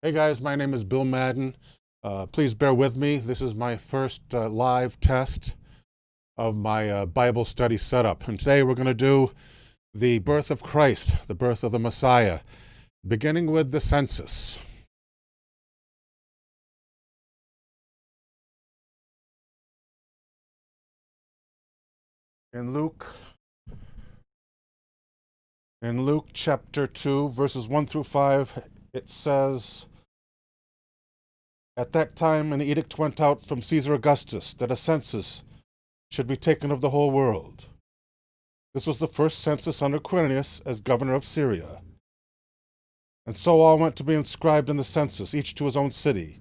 Hey guys, my name is Bill Madden. Please bear with me. This is my first live test of my Bible study setup. And today we're going to do the birth of Christ, the birth of the Messiah, beginning with the census. In Luke chapter 2, verses 1 through 5, it says, "At that time an edict went out from Caesar Augustus that a census should be taken of the whole world. This was the first census under Quirinius as governor of Syria. And so all went to be inscribed in the census, each to his own city.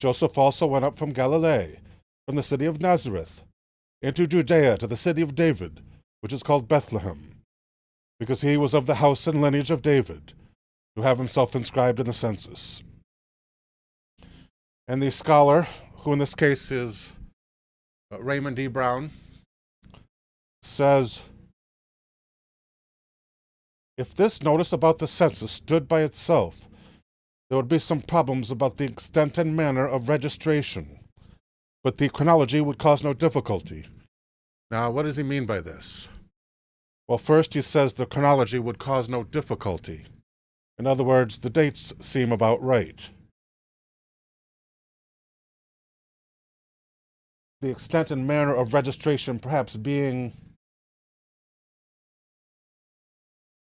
Joseph also went up from Galilee, from the city of Nazareth, into Judea to the city of David, which is called Bethlehem, because he was of the house and lineage of David, to have himself inscribed in the census." And the scholar, who in this case is Raymond D. Brown, says, "If this notice about the census stood by itself, there would be some problems about the extent and manner of registration, but the chronology would cause no difficulty." Now, what does he mean by this? Well, first he says the chronology would cause no difficulty. In other words, the dates seem about right. The extent and manner of registration perhaps being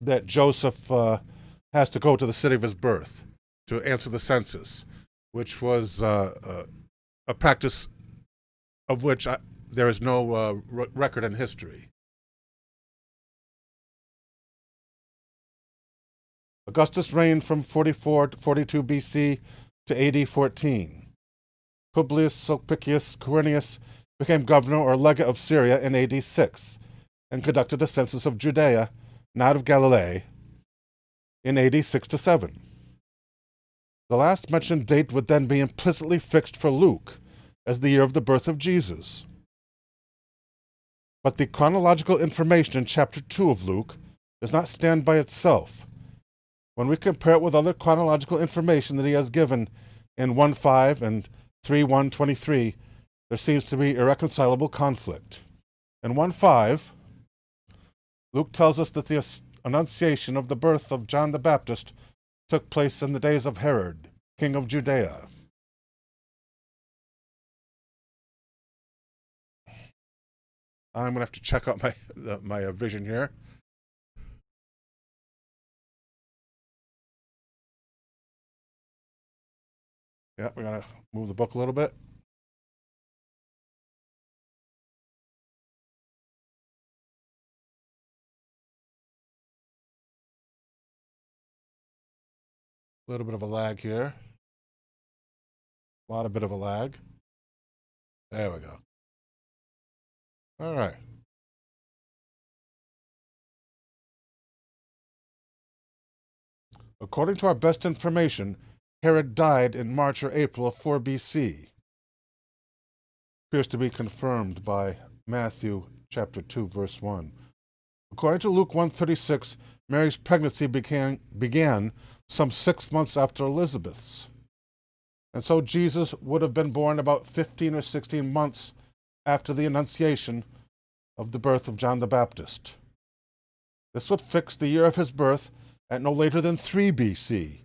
that Joseph has to go to the city of his birth to answer the census, which was a practice of which there is no record in history. Augustus reigned from 44 to 42 BC to AD 14. Publius Sulpicius Quirinius became governor or legate of Syria in AD 6 and conducted a census of Judea, not of Galilee, in AD 6 to 7. The last mentioned date would then be implicitly fixed for Luke as the year of the birth of Jesus. But the chronological information in chapter 2 of Luke does not stand by itself. When we compare it with other chronological information that he has given in 1:5 and 3:1-23, there seems to be irreconcilable conflict. In 1:5, Luke tells us that the annunciation of the birth of John the Baptist took place in the days of Herod, king of Judea. I'm going to have to check out my vision here. Yeah, we're going to move the book a little bit. A little bit of a lag here. A bit of a lag. There we go. All right. According to our best information, Herod died in March or April of 4 BC. Appears to be confirmed by Matthew chapter 2, verse 1. According to Luke 1:36, Mary's pregnancy began some 6 months after Elizabeth's. And so Jesus would have been born about 15 or 16 months after the annunciation of the birth of John the Baptist. This would fix the year of his birth at no later than 3 BC,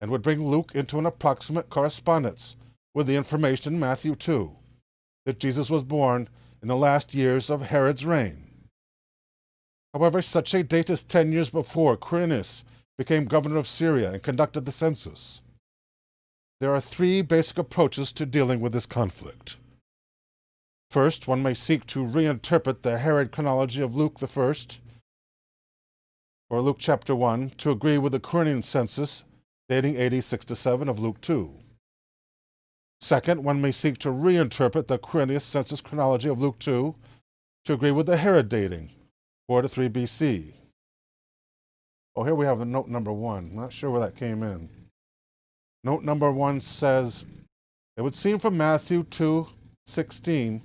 and would bring Luke into an approximate correspondence with the information in Matthew 2, that Jesus was born in the last years of Herod's reign. However, such a date is 10 years before Quirinius became governor of Syria and conducted the census. There are 3 basic approaches to dealing with this conflict. First, one may seek to reinterpret the Herod chronology of Luke the First, or Luke chapter 1, to agree with the Quirinian census dating AD 6 to 7 of Luke 2. Second, one may seek to reinterpret the Quirinius census chronology of Luke 2 to agree with the Herod dating, 4 to 3 BC. Oh, here we have the note number 1. Not sure where that came in. Note number 1 says, "It would seem from Matthew 2:16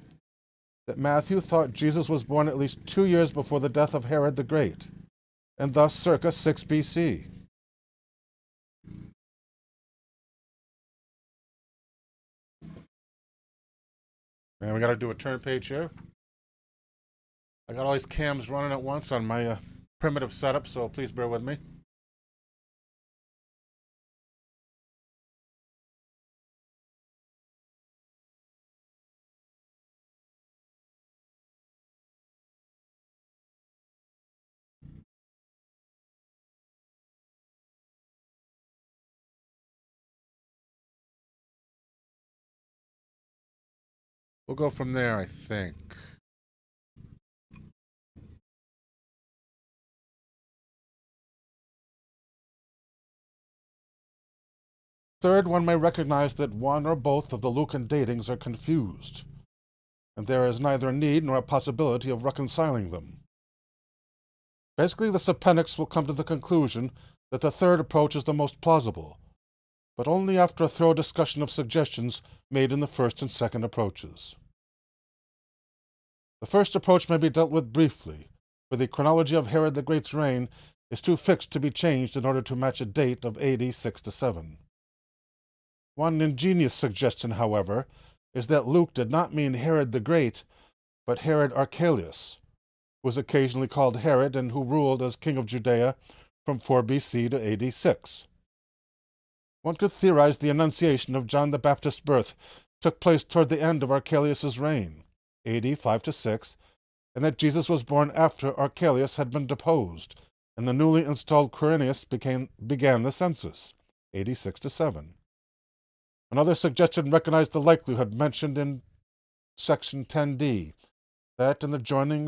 that Matthew thought Jesus was born at least 2 years before the death of Herod the Great, and thus circa 6 BC. And we got to do a turn page here. I got all these cams running at once on my primitive setup, so please bear with me. We'll go from there, I think. Third, one may recognize that one or both of the Lucan datings are confused, and there is neither a need nor a possibility of reconciling them. Basically, this appendix will come to the conclusion that the third approach is the most plausible, but only after a thorough discussion of suggestions made in the first and second approaches. The first approach may be dealt with briefly, for the chronology of Herod the Great's reign is too fixed to be changed in order to match a date of AD 6 to 7. One ingenious suggestion, however, is that Luke did not mean Herod the Great, but Herod Archelaus, who was occasionally called Herod and who ruled as king of Judea from 4 BC to AD 6. One could theorize the annunciation of John the Baptist's birth took place toward the end of Archelaus's reign, AD 5 to 6, and that Jesus was born after Archelaus had been deposed, and the newly installed Quirinius began the census, AD 6 to 7. Another suggestion recognized the likelihood mentioned in section 10d, that in joining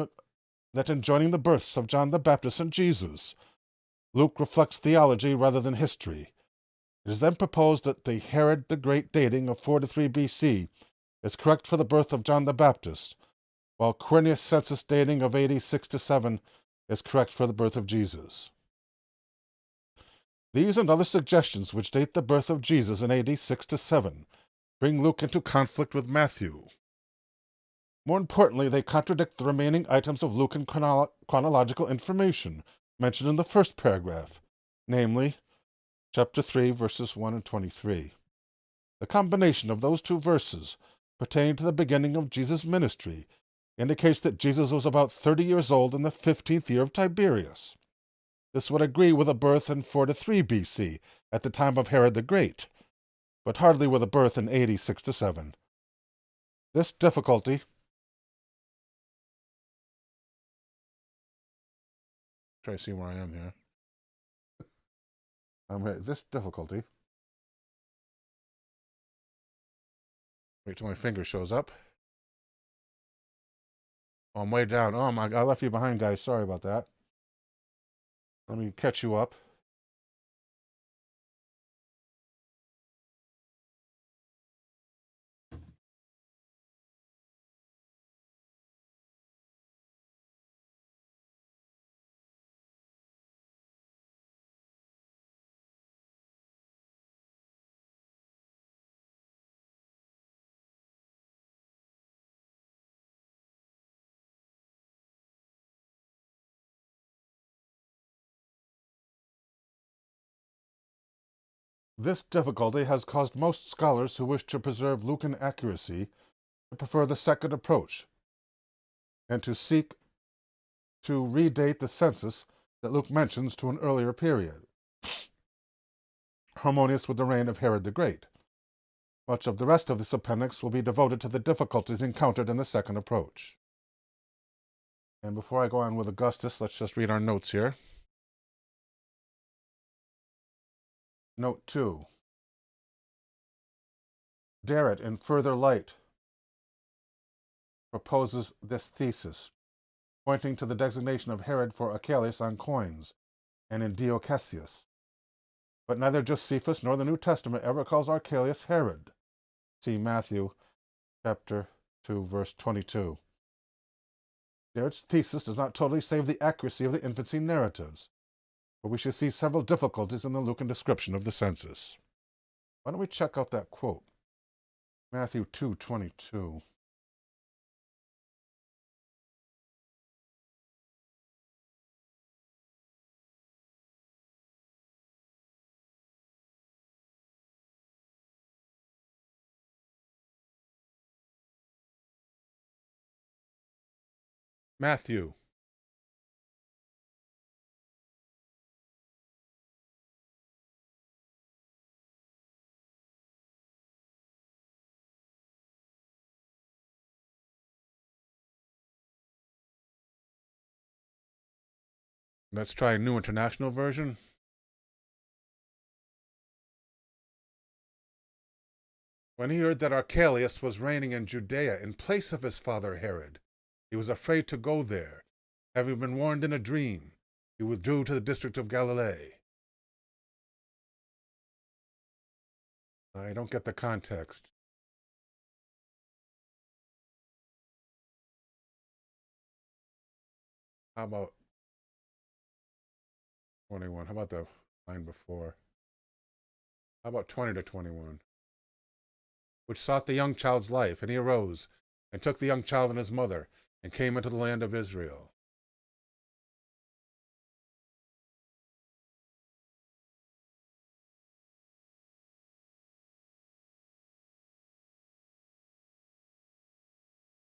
the births of John the Baptist and Jesus, Luke reflects theology rather than history. It is then proposed that the Herod the Great dating of 4 to 3 BC is correct for the birth of John the Baptist, while Quirinius' census dating of AD 6 to 7 is correct for the birth of Jesus. These and other suggestions which date the birth of Jesus in AD 6 to 7 bring Luke into conflict with Matthew. More importantly, they contradict the remaining items of Lucan chronological information mentioned in the first paragraph, namely, chapter 3, verses 1 and 23. The combination of those two verses, pertaining to the beginning of Jesus' ministry, indicates that Jesus was about 30 years old in the 15th year of Tiberius. This would agree with a birth in 4 to 3 BC, at the time of Herod the Great, but hardly with a birth in AD 6 to 7. This difficulty try to see where I am here. This difficulty. Wait till my finger shows up. Oh, I'm way down. Oh my! I left you behind, guys. Sorry about that. Let me catch you up. This difficulty has caused most scholars who wish to preserve Lucan accuracy to prefer the second approach, and to seek to redate the census that Luke mentions to an earlier period, harmonious with the reign of Herod the Great. Much of the rest of this appendix will be devoted to the difficulties encountered in the second approach. And before I go on with Augustus, let's just read our notes here. Note 2. Derrit, in Further Light, proposes this thesis, pointing to the designation of Herod for Archelaus on coins, and in Dio Cassius. But neither Josephus nor the New Testament ever calls Archelaus Herod. See Matthew chapter 2, verse 22. Derrit's thesis does not totally save the accuracy of the infancy narratives, for we shall see several difficulties in the Lucan description of the census. Why don't we check out that quote? Matthew 2:22. Matthew. Let's try a New International Version. When he heard that Archelaus was reigning in Judea in place of his father Herod, he was afraid to go there. Having been warned in a dream, he withdrew to the district of Galilee. I don't get the context. How about 21? How about the line before? How about 20 to 21? Which sought the young child's life, and he arose, and took the young child and his mother, and came into the land of Israel.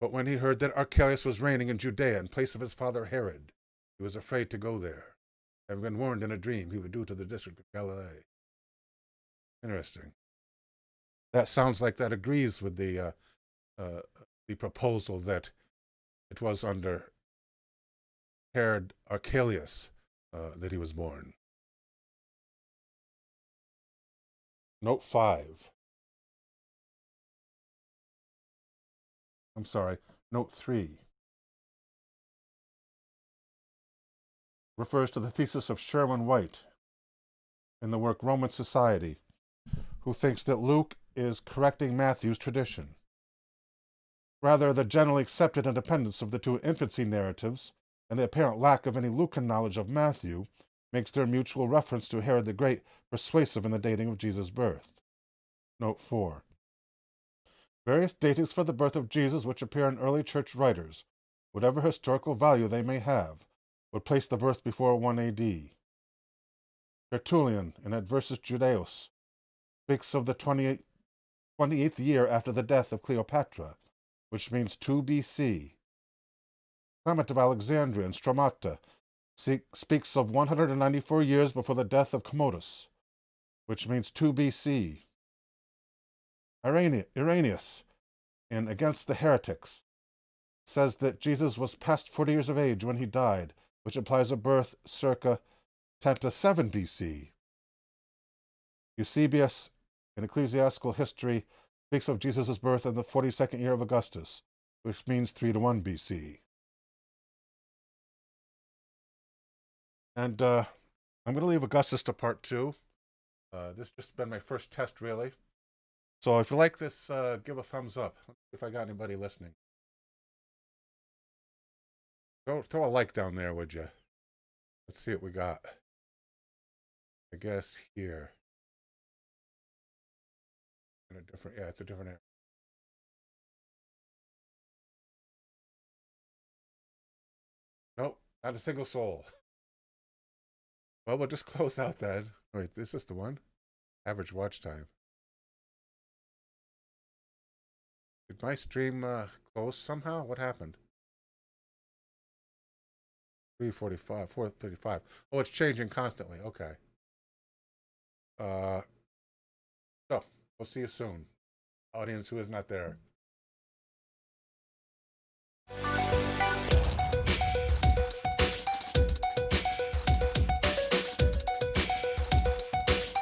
But when he heard that Archelaus was reigning in Judea in place of his father Herod, he was afraid to go there. Having been warned in a dream, he withdrew to the district of Galilee. Interesting. That sounds like that agrees with the proposal that it was under Herod Archelaus that he was born. Note 5. I'm sorry, Note 3. Refers to the thesis of Sherwin White in the work Roman Society, who thinks that Luke is correcting Matthew's tradition. Rather, the generally accepted independence of the two infancy narratives and the apparent lack of any Lucan knowledge of Matthew makes their mutual reference to Herod the Great persuasive in the dating of Jesus' birth. Note 4. Various datings for the birth of Jesus which appear in early church writers, whatever historical value they may have, would place the birth before 1 AD. Tertullian, in Adversus Judaeus, speaks of the 28th year after the death of Cleopatra, which means 2 BC. Clement of Alexandria in Stromata speaks of 194 years before the death of Commodus, which means 2 BC. Irenaeus, in Against the Heretics, says that Jesus was past 40 years of age when he died, which implies a birth circa 10 to 7 BC. Eusebius, in Ecclesiastical History, speaks of Jesus' birth in the 42nd year of Augustus, which means 3 to 1 BC. And I'm going to leave Augustus to part 2. This has just been my first test, really. So if you like this, give a thumbs up. Let's see if I got anybody listening. Throw a like down there, would you? Let's see what we got. I guess here. In a different, yeah, it's a different area. Nope, not a single soul. Well, we'll just close out then. Wait, this is the one? Average watch time. Did my stream close somehow? What happened? 3:45, 4:35. Oh, it's changing constantly. Okay. So, we'll see you soon. Audience who is not there.